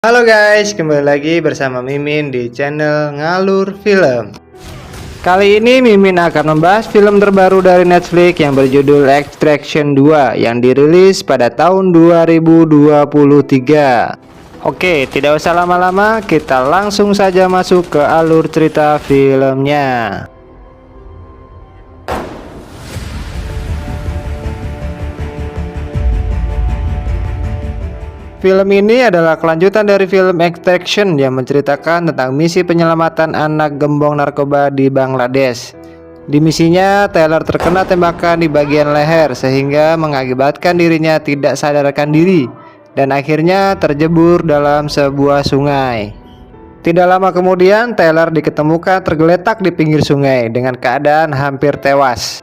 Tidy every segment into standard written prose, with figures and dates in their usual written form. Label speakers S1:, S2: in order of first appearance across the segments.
S1: Halo guys, kembali lagi bersama Mimin di channel Ngalur Film. Kali ini Mimin akan membahas film terbaru dari Netflix yang berjudul Extraction 2 yang dirilis pada tahun 2023. Oke, tidak usah lama-lama, kita langsung saja masuk ke alur cerita filmnya. Film ini adalah kelanjutan dari film Extraction yang menceritakan tentang misi penyelamatan anak gembong narkoba di Bangladesh. Di misinya, Taylor terkena tembakan di bagian leher sehingga mengakibatkan dirinya tidak sadarkan diri dan akhirnya terjebur dalam sebuah sungai. Tidak lama kemudian, Taylor diketemukan tergeletak di pinggir sungai dengan keadaan hampir tewas.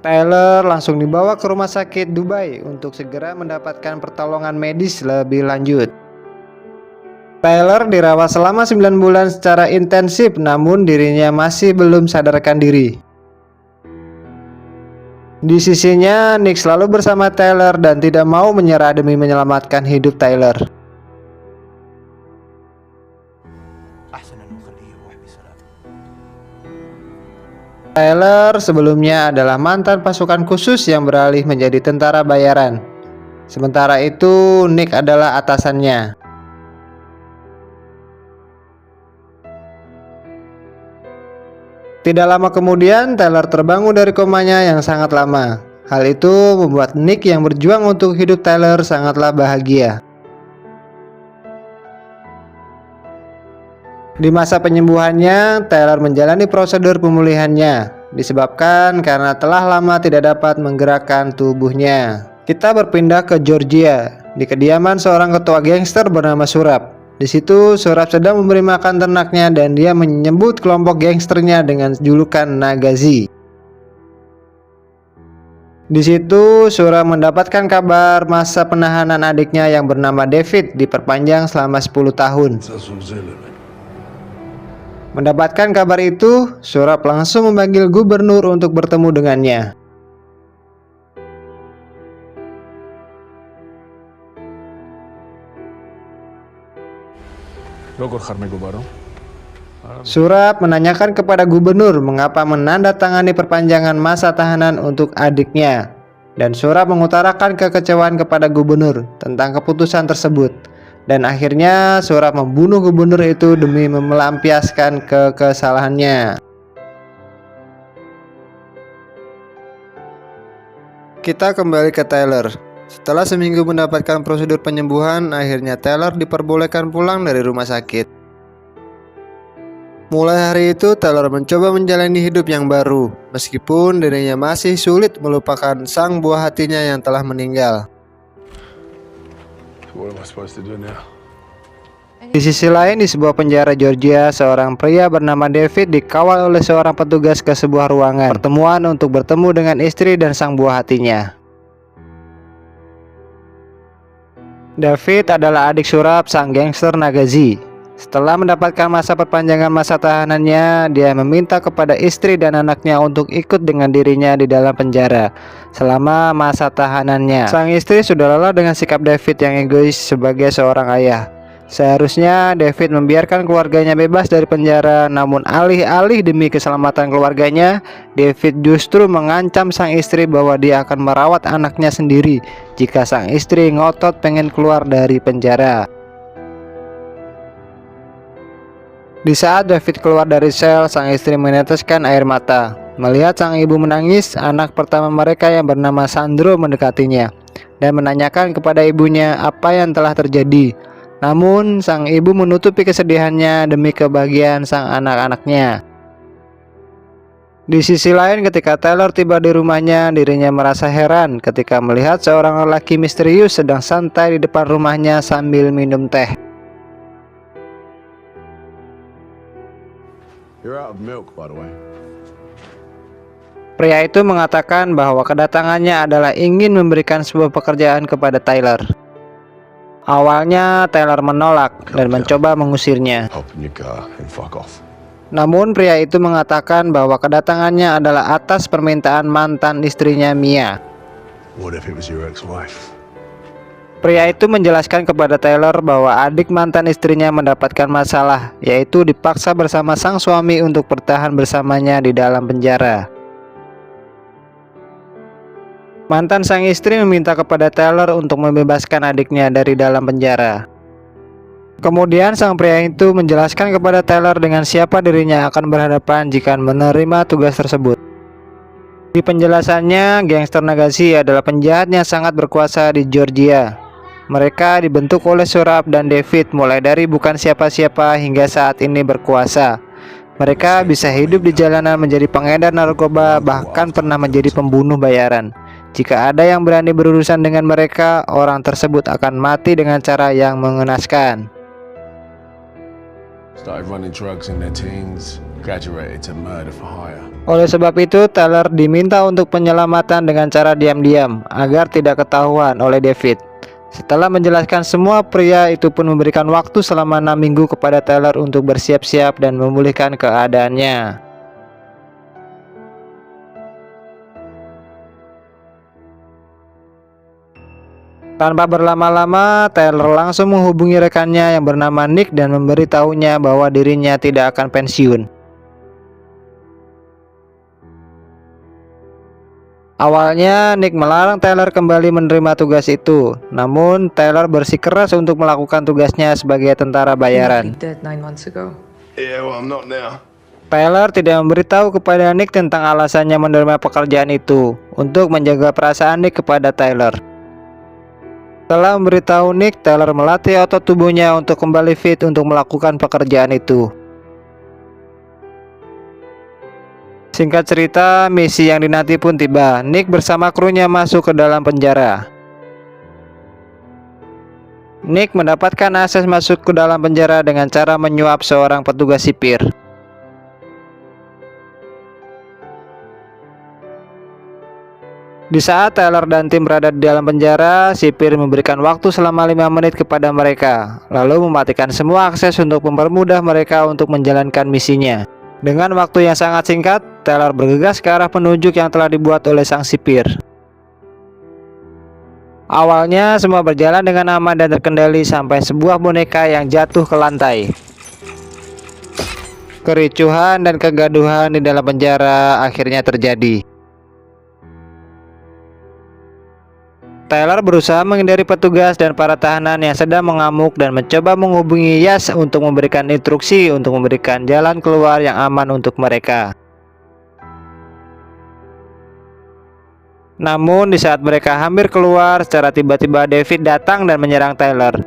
S1: Taylor langsung dibawa ke rumah sakit Dubai untuk segera mendapatkan pertolongan medis lebih lanjut. Taylor dirawat selama 9 bulan secara intensif, namun dirinya masih belum sadarkan diri. Di sisinya, Nick selalu bersama Taylor dan tidak mau menyerah demi menyelamatkan hidup Taylor. Taylor sebelumnya adalah mantan pasukan khusus yang beralih menjadi tentara bayaran. Sementara itu, Nick adalah atasannya. Tidak lama kemudian, Taylor terbangun dari komanya yang sangat lama. Hal itu membuat Nick yang berjuang untuk hidup Taylor sangatlah bahagia. Di masa penyembuhannya, Taylor menjalani prosedur pemulihannya disebabkan karena telah lama tidak dapat menggerakkan tubuhnya. Kita berpindah ke Georgia, di kediaman seorang ketua gangster bernama Surab. Di situ, Surab sedang memberi makan ternaknya dan dia menyebut kelompok gangsternya dengan julukan Nagazi. Di situ, Surab mendapatkan kabar masa penahanan adiknya yang bernama David diperpanjang selama 10 tahun. Mendapatkan kabar itu, Surab langsung memanggil gubernur untuk bertemu dengannya. Surab menanyakan kepada gubernur mengapa menandatangani perpanjangan masa tahanan untuk adiknya, dan Surab mengutarakan kekecewaan kepada gubernur tentang keputusan tersebut. Dan akhirnya Surab membunuh gubernur itu demi melampiaskan kekesalannya. Kita kembali ke Taylor. Setelah seminggu mendapatkan prosedur penyembuhan, akhirnya Taylor diperbolehkan pulang dari rumah sakit. Mulai hari itu, Taylor mencoba menjalani hidup yang baru, meskipun dirinya masih sulit melupakan sang buah hatinya yang telah meninggal. Di sisi lain, di sebuah penjara Georgia, seorang pria bernama David dikawal oleh seorang petugas ke sebuah ruangan pertemuan untuk bertemu dengan istri dan sang buah hatinya. David adalah adik Surab, sang gangster Nagazi. Setelah mendapatkan masa perpanjangan masa tahanannya, dia meminta kepada istri dan anaknya untuk ikut dengan dirinya di dalam penjara selama masa tahanannya. Sang istri sudah lelah dengan sikap David yang egois sebagai seorang ayah. Seharusnya David membiarkan keluarganya bebas dari penjara, namun alih-alih demi keselamatan keluarganya, David justru mengancam sang istri bahwa dia akan merawat anaknya sendiri jika sang istri ngotot pengen keluar dari penjara. Di saat David keluar dari sel, sang istri meneteskan air mata. Melihat sang ibu menangis, anak pertama mereka yang bernama Sandro mendekatinya dan menanyakan kepada ibunya apa yang telah terjadi. Namun, sang ibu menutupi kesedihannya demi kebahagiaan sang anak-anaknya. Di sisi lain, ketika Taylor tiba di rumahnya, dirinya merasa heran ketika melihat seorang lelaki misterius sedang santai di depan rumahnya sambil minum teh.
S2: You're out of milk, by the way.
S1: Pria itu mengatakan bahwa kedatangannya adalah ingin memberikan sebuah pekerjaan kepada Taylor. Awalnya Taylor menolak dan mencoba mengusirnya.
S2: Hop in your car and fuck off.
S1: Namun pria itu mengatakan bahwa kedatangannya adalah atas permintaan mantan istrinya Mia.
S2: What if it was your ex-wife?
S1: Pria itu menjelaskan kepada Taylor bahwa adik mantan istrinya mendapatkan masalah, yaitu dipaksa bersama sang suami untuk bertahan bersamanya di dalam penjara. Mantan sang istri meminta kepada Taylor untuk membebaskan adiknya dari dalam penjara. Kemudian sang pria itu menjelaskan kepada Taylor dengan siapa dirinya akan berhadapan jika menerima tugas tersebut. Di penjelasannya, gangster Nagashi adalah penjahat yang sangat berkuasa di Georgia. Mereka dibentuk oleh Surap dan David mulai dari bukan siapa-siapa hingga saat ini berkuasa. Mereka bisa hidup di jalanan menjadi pengedar narkoba, bahkan pernah menjadi pembunuh bayaran. Jika ada yang berani berurusan dengan mereka, orang tersebut akan mati dengan cara yang mengenaskan.
S2: Started running drugs in their teens, graduated to murder for hire.
S1: Oleh sebab itu, Taylor diminta untuk penyelamatan dengan cara diam-diam agar tidak ketahuan oleh David. Setelah menjelaskan semua, pria itu pun memberikan waktu selama 6 minggu kepada Taylor untuk bersiap-siap dan memulihkan keadaannya. Tanpa berlama-lama, Taylor langsung menghubungi rekannya yang bernama Nick dan memberitahunya bahwa dirinya tidak akan pensiun. Awalnya, Nick melarang Taylor kembali menerima tugas itu. Namun, Taylor bersikeras untuk melakukan tugasnya sebagai tentara bayaran.
S2: Yeah, well, I'm not now.
S1: Taylor tidak memberitahu kepada Nick tentang alasannya menerima pekerjaan itu untuk menjaga perasaan Nick kepada Taylor. Setelah memberitahu Nick, Taylor melatih otot tubuhnya untuk kembali fit untuk melakukan pekerjaan itu. Singkat cerita, misi yang dinanti pun tiba. Nick bersama krunya masuk ke dalam penjara. Nick mendapatkan akses masuk ke dalam penjara dengan cara menyuap seorang petugas sipir. Di saat Taylor dan tim berada di dalam penjara, sipir memberikan waktu selama 5 menit kepada mereka, lalu mematikan semua akses untuk mempermudah mereka untuk menjalankan misinya. Dengan waktu yang sangat singkat, Taylor bergegas ke arah penunjuk yang telah dibuat oleh sang sipir. Awalnya semua berjalan dengan aman dan terkendali sampai sebuah boneka yang jatuh ke lantai. Kericuhan dan kegaduhan di dalam penjara akhirnya terjadi. Taylor berusaha menghindari petugas dan para tahanan yang sedang mengamuk dan mencoba menghubungi Yas untuk memberikan instruksi untuk memberikan jalan keluar yang aman untuk mereka. Namun di saat mereka hampir keluar, secara tiba-tiba David datang dan menyerang Taylor.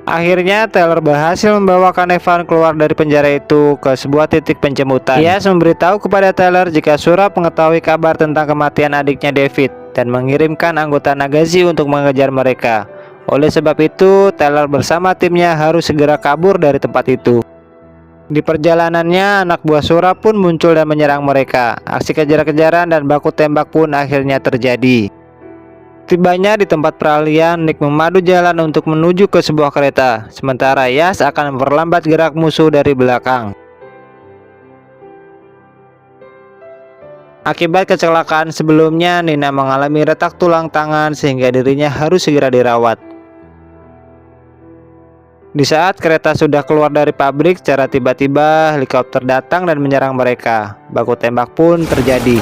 S1: Akhirnya Taylor berhasil membawakan Evan keluar dari penjara itu ke sebuah titik penjemputan. Yas memberitahu kepada Taylor jika Surap mengetahui kabar tentang kematian adiknya David dan mengirimkan anggota Nagashi untuk mengejar mereka. Oleh sebab itu, Taylor bersama timnya harus segera kabur dari tempat itu. Di perjalanannya, anak buah Surap pun muncul dan menyerang mereka. Aksi kejar-kejaran dan baku tembak pun akhirnya terjadi. Tibanya di tempat peralihan, Nick memadu jalan untuk menuju ke sebuah kereta, sementara Yas akan memperlambat gerak musuh dari belakang. Akibat kecelakaan sebelumnya, Nina mengalami retak tulang tangan sehingga dirinya harus segera dirawat. Di saat kereta sudah keluar dari pabrik, secara tiba-tiba helikopter datang dan menyerang mereka. Baku tembak pun terjadi.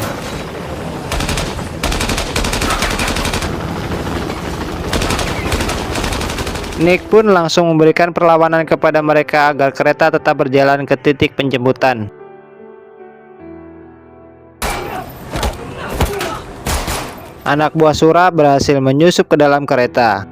S1: Nick pun langsung memberikan perlawanan kepada mereka agar kereta tetap berjalan ke titik penjemputan. Anak buah Surap berhasil menyusup ke dalam kereta.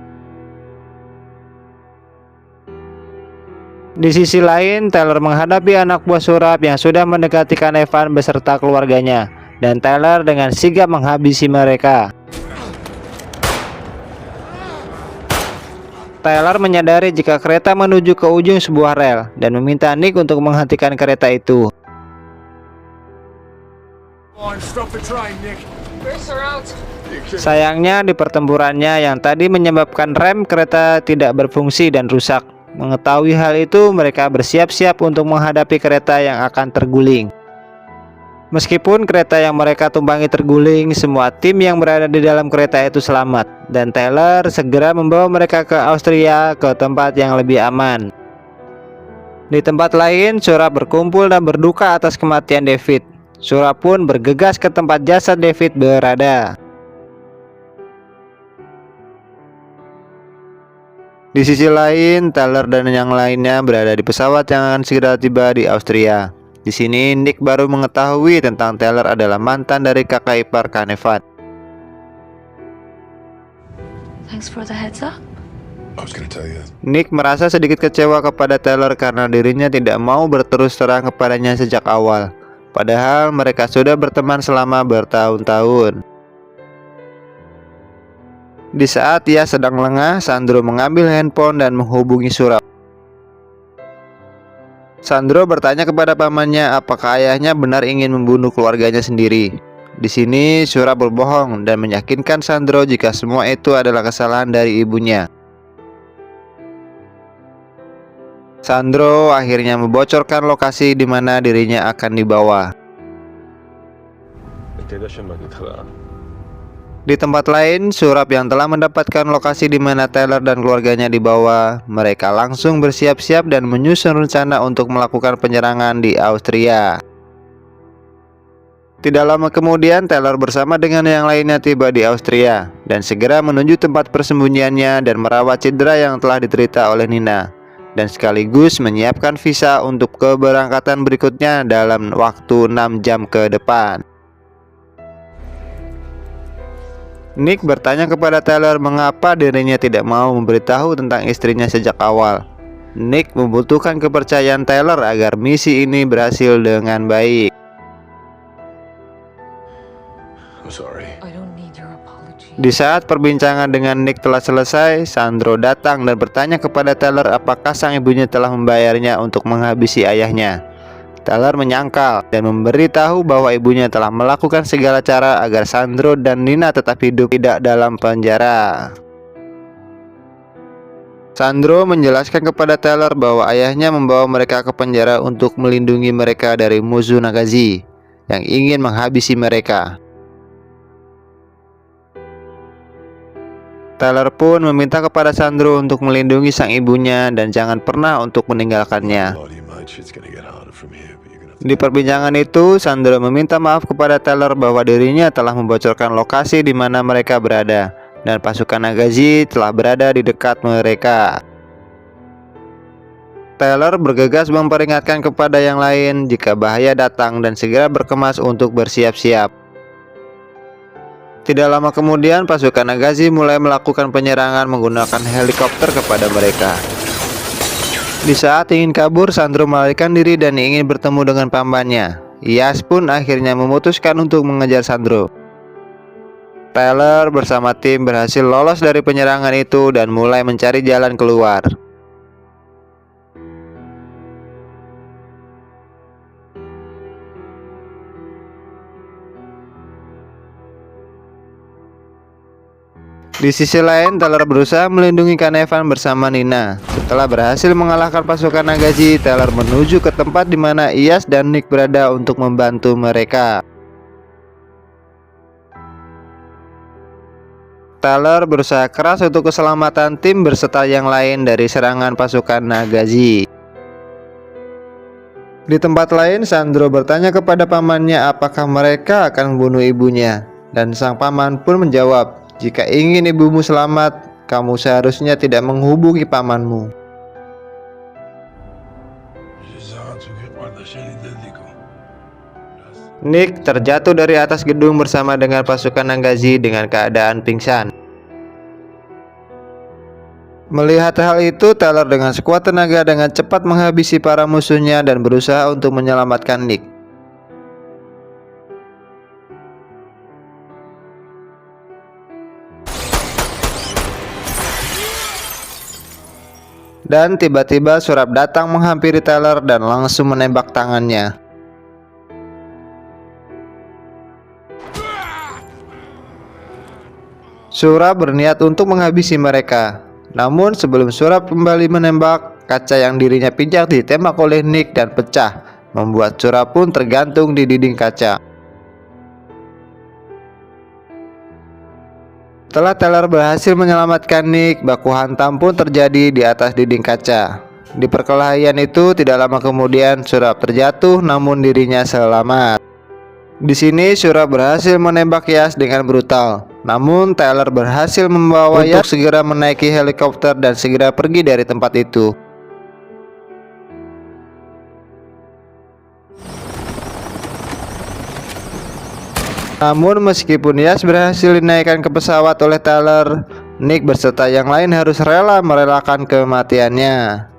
S1: Di sisi lain, Taylor menghadapi anak buah Surap yang sudah mendekati Evan beserta keluarganya, dan Taylor dengan sigap menghabisi mereka. Taylor menyadari jika kereta menuju ke ujung sebuah rel dan meminta Nick untuk menghentikan kereta itu. Sayangnya di pertempurannya yang tadi menyebabkan rem kereta tidak berfungsi dan rusak. Mengetahui hal itu, mereka bersiap-siap untuk menghadapi kereta yang akan terguling. Meskipun kereta yang mereka tumpangi terguling, semua tim yang berada di dalam kereta itu selamat, dan Tyler segera membawa mereka ke Austria, ke tempat yang lebih aman. Di tempat lain, Shura berkumpul dan berduka atas kematian David. Shura pun bergegas ke tempat jasad David berada. Di sisi lain, Tyler dan yang lainnya berada di pesawat yang akan segera tiba di Austria. Di sini, Nick baru mengetahui tentang Tyler adalah mantan dari kakak ipar Kanevat.
S3: Thanks for the heads up.
S2: I was gonna tell you.
S1: Nick merasa sedikit kecewa kepada Tyler karena dirinya tidak mau berterus terang kepadanya sejak awal. Padahal mereka sudah berteman selama bertahun-tahun. Di saat ia sedang lengah, Sandro mengambil handphone dan menghubungi Shura. Sandro bertanya kepada pamannya apakah ayahnya benar ingin membunuh keluarganya sendiri. Di sini Shura berbohong dan meyakinkan Sandro jika semua itu adalah kesalahan dari ibunya. Sandro akhirnya membocorkan lokasi di mana dirinya akan dibawa. Di tempat lain, Surap yang telah mendapatkan lokasi di mana Tyler dan keluarganya dibawa, mereka langsung bersiap-siap dan menyusun rencana untuk melakukan penyerangan di Austria. Tidak lama kemudian, Tyler bersama dengan yang lainnya tiba di Austria dan segera menuju tempat persembunyiannya dan merawat cedera yang telah diterita oleh Nina, dan sekaligus menyiapkan visa untuk keberangkatan berikutnya dalam waktu 6 jam ke depan. Nick bertanya kepada Tyler mengapa dirinya tidak mau memberitahu tentang istrinya sejak awal. Nick membutuhkan kepercayaan Tyler agar misi ini berhasil dengan baik.
S2: I'm sorry.
S3: I don't need your apology.
S1: Di saat perbincangan dengan Nick telah selesai, Sandro datang dan bertanya kepada Tyler apakah sang ibunya telah membayarnya untuk menghabisi ayahnya. Tyler menyangkal dan memberitahu bahwa ibunya telah melakukan segala cara agar Sandro dan Nina tetap hidup tidak dalam penjara. Sandro menjelaskan kepada Tyler bahwa ayahnya membawa mereka ke penjara untuk melindungi mereka dari musuh Nagazi yang ingin menghabisi mereka. Tyler pun meminta kepada Sandro untuk melindungi sang ibunya dan jangan pernah untuk meninggalkannya. Di perbincangan itu, Sandro meminta maaf kepada Tyler bahwa dirinya telah membocorkan lokasi di mana mereka berada dan pasukan Nagazi telah berada di dekat mereka. Tyler bergegas memperingatkan kepada yang lain jika bahaya datang dan segera berkemas untuk bersiap-siap. Tidak lama kemudian, pasukan Nagazi mulai melakukan penyerangan menggunakan helikopter kepada mereka. Di saat ingin kabur, Sandro melarikan diri dan ingin bertemu dengan pamannya. Iyas pun akhirnya memutuskan untuk mengejar Sandro. Tyler bersama tim berhasil lolos dari penyerangan itu dan mulai mencari jalan keluar. Di sisi lain, Tyler berusaha melindungi Kanevan bersama Nina. Setelah berhasil mengalahkan pasukan Nagazi, Tyler menuju ke tempat di mana Iyas dan Nick berada untuk membantu mereka. Tyler berusaha keras untuk keselamatan tim berserta yang lain dari serangan pasukan Nagazi. Di tempat lain, Sandro bertanya kepada pamannya apakah mereka akan membunuh ibunya, dan sang paman pun menjawab, "Jika ingin ibumu selamat, kamu seharusnya tidak menghubungi pamanmu." Nick terjatuh dari atas gedung bersama dengan pasukan Nagazi dengan keadaan pingsan. Melihat hal itu, Tyler dengan sekuat tenaga dengan cepat menghabisi para musuhnya dan berusaha untuk menyelamatkan Nick. Dan tiba-tiba Surap datang menghampiri Tyler dan langsung menembak tangannya. Surap berniat untuk menghabisi mereka. Namun sebelum Surap kembali menembak, kaca yang dirinya pijak ditembak oleh Nick dan pecah, membuat Surap pun tergantung di dinding kaca. Setelah Taylor berhasil menyelamatkan Nick, baku hantam pun terjadi di atas dinding kaca. Di perkelahian itu tidak lama kemudian Surap terjatuh namun dirinya selamat. Di sini Surap berhasil menembak Yas dengan brutal. Namun Taylor berhasil membawa Yas untuk segera menaiki helikopter dan segera pergi dari tempat itu. Namun meskipun Yas berhasil dinaikkan ke pesawat oleh Taylor, Nick beserta yang lain harus rela merelakan kematiannya.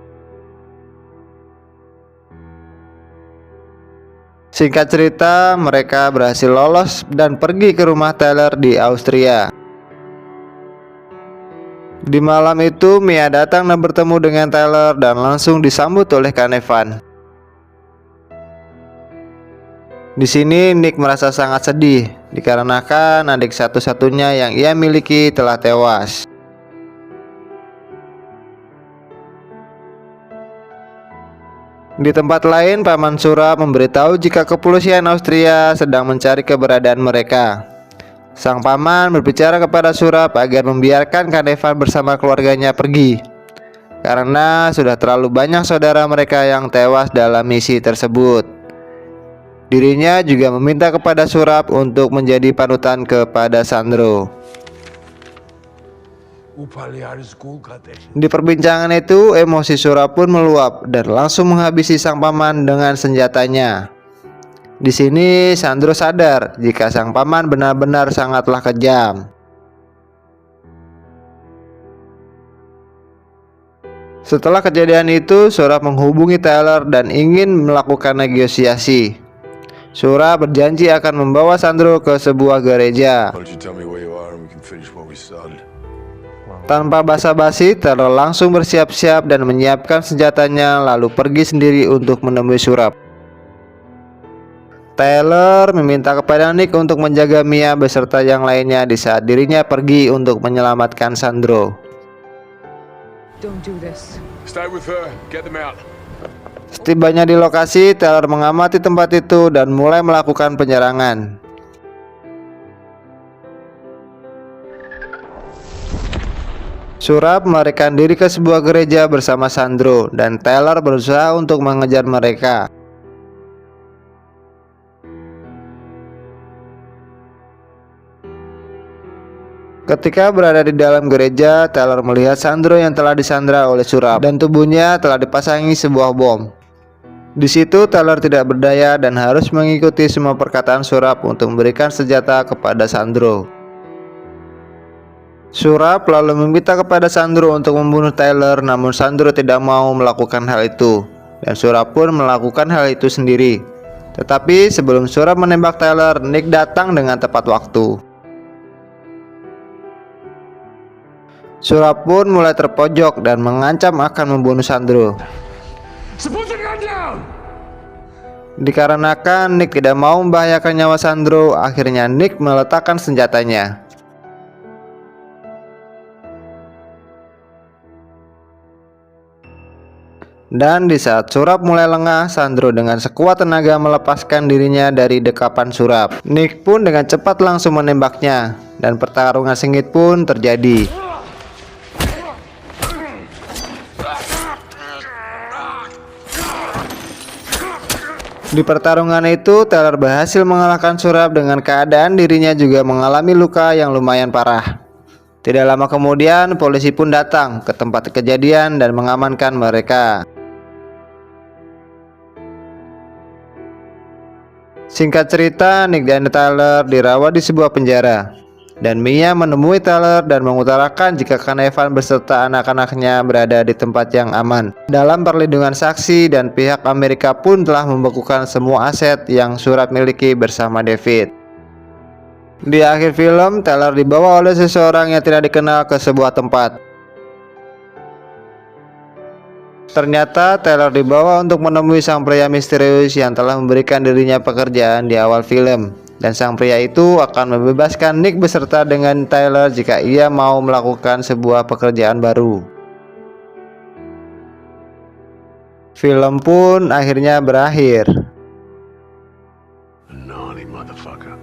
S1: Singkat cerita, mereka berhasil lolos dan pergi ke rumah Taylor di Austria. Di malam itu, Mia datang dan bertemu dengan Taylor dan langsung disambut oleh Kang Evan. Di sini Nick merasa sangat sedih dikarenakan adik satu-satunya yang ia miliki telah tewas. Di tempat lain, Paman Surap memberitahu jika kepolisian Austria sedang mencari keberadaan mereka. Sang paman berbicara kepada Surap agar membiarkan Kang Evan bersama keluarganya pergi, karena sudah terlalu banyak saudara mereka yang tewas dalam misi tersebut. Dirinya juga meminta kepada Surap untuk menjadi panutan kepada Sandro. Di perbincangan itu, emosi Surap pun meluap dan langsung menghabisi sang paman dengan senjatanya. Di sini Sandro sadar jika sang paman benar-benar sangatlah kejam. Setelah kejadian itu, Surap menghubungi Taylor dan ingin melakukan negosiasi. Surap berjanji akan membawa Sandro ke sebuah gereja. Tanpa basa-basi, Taylor langsung bersiap-siap dan menyiapkan senjatanya lalu pergi sendiri untuk menemui Surap. Taylor meminta kepada Nick untuk menjaga Mia beserta yang lainnya di saat dirinya pergi untuk menyelamatkan Sandro.
S3: Don't do this.
S2: Stay with her. Get them out.
S1: Setibanya di lokasi, Taylor mengamati tempat itu dan mulai melakukan penyerangan. Surap melarikan diri ke sebuah gereja bersama Sandro dan Taylor berusaha untuk mengejar mereka. Ketika berada di dalam gereja, Taylor melihat Sandro yang telah disandra oleh Surap dan tubuhnya telah dipasangi sebuah bom. Di situ Taylor tidak berdaya dan harus mengikuti semua perkataan Surap untuk memberikan senjata kepada Sandro. Surap lalu meminta kepada Sandro untuk membunuh Taylor, namun Sandro tidak mau melakukan hal itu, dan Surap pun melakukan hal itu sendiri. Tetapi sebelum Surap menembak Taylor, Nick datang dengan tepat waktu. Surap pun mulai terpojok dan mengancam akan membunuh Sandro. Dikarenakan Nick tidak mau membahayakan nyawa Sandro, akhirnya Nick meletakkan senjatanya. Dan di saat Surap mulai lengah, Sandro dengan sekuat tenaga melepaskan dirinya dari dekapan Surap. Nick pun dengan cepat langsung menembaknya, dan pertarungan sengit pun terjadi. Di pertarungan itu, Taylor berhasil mengalahkan Surap dengan keadaan dirinya juga mengalami luka yang lumayan parah. Tidak lama kemudian, polisi pun datang ke tempat kejadian dan mengamankan mereka. Singkat cerita, Nick dan Taylor dirawat di sebuah penjara, dan Mia menemui Taylor dan mengutarakan jika Kang Evan beserta anak-anaknya berada di tempat yang aman dalam perlindungan saksi, dan pihak Amerika pun telah membekukan semua aset yang Surap miliki bersama David. Di akhir film, Taylor dibawa oleh seseorang yang tidak dikenal ke sebuah tempat. Ternyata Taylor dibawa untuk menemui sang pria misterius yang telah memberikan dirinya pekerjaan di awal film, dan sang pria itu akan membebaskan Nick beserta dengan Taylor jika ia mau melakukan sebuah pekerjaan baru. Film pun akhirnya berakhir.
S2: A naughty motherfucker.